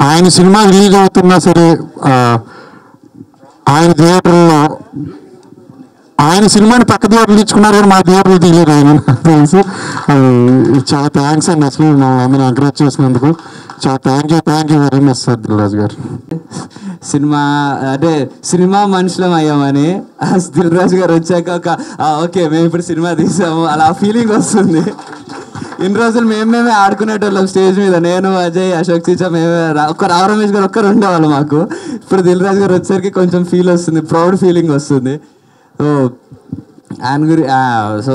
ఆయన cinema release అవుతున్నా సరే ఆయన థియేటర్లో ఆయన సినిమాని పక్క థియేటర్లు ఇచ్చుకున్నారు కానీ మా థియేటర్లు తీయలేదు ఆయన నాకు తెలుసు. చాలా థ్యాంక్స్ అండి అసలు అందరూ ఎంకరేజ్ చేసినందుకు. చాలా thank you very much sir Dil Raju garu. Cinema అంటే సినిమా మనుషులం అయ్యామని దిల్ రాజు గారు వచ్చాక ఓకే మేము ఇప్పుడు సినిమా తీసాము అలా ఫీలింగ్ వస్తుంది. ఇన్ని రోజులు మేమే ఆడుకునేటోళ్ళం స్టేజ్ మీద, నేను అజయ్ అశోక్ చీచా మేమే రావు రమేష్ గారు ఒక్కరు ఉండేవాళ్ళు మాకు. ఇప్పుడు దిల్ రాజు గారు వచ్చేసరికి కొంచెం ఫీల్ వస్తుంది, ప్రౌడ్ ఫీలింగ్ వస్తుంది. సో ఆయన సో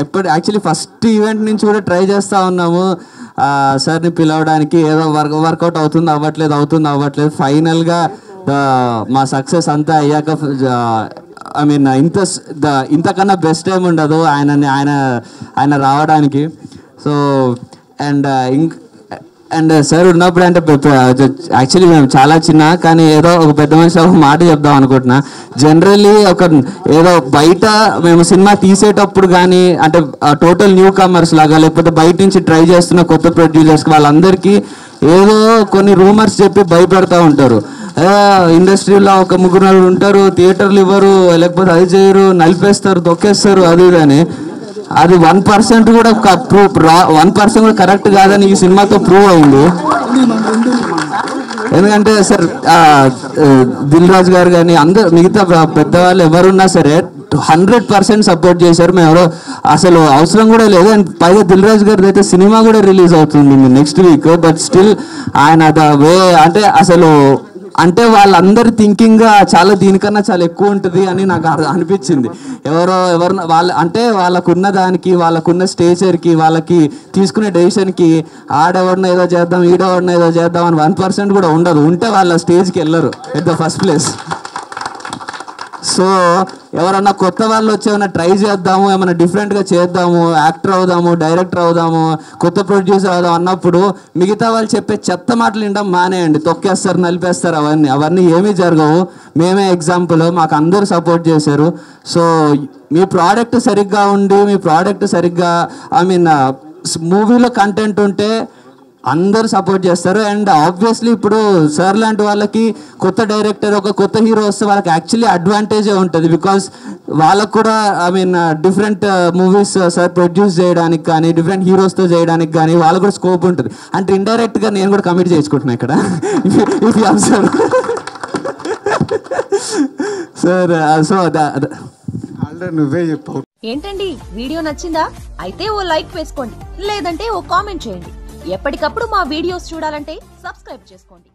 ఎప్పుడు యాక్చువల్లీ ఫస్ట్ ఈవెంట్ నుంచి కూడా ట్రై చేస్తూ ఉన్నాము సార్ని పిలవడానికి. ఏదో వర్కౌట్ అవ్వట్లేదు. ఫైనల్గా మా సక్సెస్ అంతా అయ్యాక ఐ మీన్ ఇంతకన్నా బెస్ట్ టైం ఉండదు ఆయన రావడానికి. సో అండ్ సార్ ఉన్నప్పుడు అంటే యాక్చువల్లీ మేము చాలా చిన్న, కానీ ఏదో ఒక పెద్ద మనిషి ఒక మాట చెప్దాం అనుకుంటున్నా. జనరల్లీ ఏదో బయట మేము సినిమా తీసేటప్పుడు కానీ అంటే టోటల్ న్యూ కమర్స్ లాగా లేకపోతే బయట నుంచి ట్రై చేస్తున్న కొత్త ప్రొడ్యూసర్స్కి వాళ్ళందరికీ ఏదో కొన్ని రూమర్స్ చెప్పి భయపెడతా ఉంటారు. ఇండస్ట్రీలో ఒక 3-4 ఉంటారు, థియేటర్లు ఇవ్వరు, లేకపోతే అది చేయరు, నలిపేస్తారు, తొక్కేస్తారు, అది అని. అది 1% కూడా 1% కూడా కరెక్ట్ కాదని ఈ సినిమాతో ప్రూవ్ అయింది. ఎందుకంటే సార్ దిల్ రాజు గారు కానీ అందరు మిగతా పెద్దవాళ్ళు ఎవరున్నా సరే 100% సపోర్ట్ చేశారు. మేము ఎవరో అసలు అవసరం కూడా లేదు. అండ్ పైగా దిల్ రాజు గారిది అయితే సినిమా కూడా రిలీజ్ అవుతుంది నెక్స్ట్ వీక్. బట్ స్టిల్ ఆయన అంటే అసలు అంటే వాళ్ళందరి థింకింగ్గా చాలా దీనికన్నా చాలా ఎక్కువ ఉంటుంది అని నాకు అనిపించింది. ఎవరు అంటే వాళ్ళకున్న దానికి, వాళ్ళకున్న స్టేచర్కి, వాళ్ళకి తీసుకునే డెసిషన్కి ఆడెవరినో ఏదో చేద్దాం, ఈడెవరినో ఏదో చేద్దాం అని 1% కూడా ఉండదు. ఉంటే వాళ్ళ స్టేజ్కి వెళ్ళరు at the first place. So ఎవరన్నా కొత్త వాళ్ళు వచ్చి ఏమైనా ట్రై చేద్దాము, ఏమైనా డిఫరెంట్గా చేద్దాము, యాక్టర్ అవుదాము, డైరెక్టర్ అవుదాము, కొత్త ప్రొడ్యూసర్ అవుదాం అన్నప్పుడు మిగతా వాళ్ళు చెప్పే చెత్త మాటలు వినడం మానేయండి. తొక్కేస్తారు, నలిపేస్తారు, అవన్నీ ఏమీ జరగవు. మేమే ఎగ్జాంపుల్, మాకు అందరూ సపోర్ట్ చేశారు. సో మీ ప్రోడక్ట్ సరిగ్గా ఉండి, మీ ప్రోడక్ట్ సరిగ్గా ఐ మీన్ మూవీలో కంటెంట్ ఉంటే అందరూ సపోర్ట్ చేస్తారు. అండ్ ఆబ్వియస్లీ ఇప్పుడు సార్ లాంటి వాళ్ళకి కొత్త డైరెక్టర్, ఒక కొత్త హీరో వస్తే వాళ్ళకి యాక్చువల్లీ అడ్వాంటేజే ఉంటుంది. బికాస్ వాళ్ళకు కూడా I mean different movies sir produce చేయడానికి కానీ, డిఫరెంట్ హీరోస్తో చేయడానికి కానీ వాళ్ళకు కూడా స్కోప్ ఉంటుంది. అంటే ఇండైరెక్ట్గా నేను కూడా కమిట్ చేసుకుంటున్నాను ఇక్కడ. సార్ సో నువ్వే చెప్పావు. ఏంటండి వీడియో నచ్చిందా? అయితే ఓ లైక్ వేసుకోండి, లేదంటే ఓ కామెంట్ చేయండి. ఎప్పటికప్పుడు మా వీడియోస్ చూడాలంటే సబ్స్క్రైబ్ చేసుకోండి.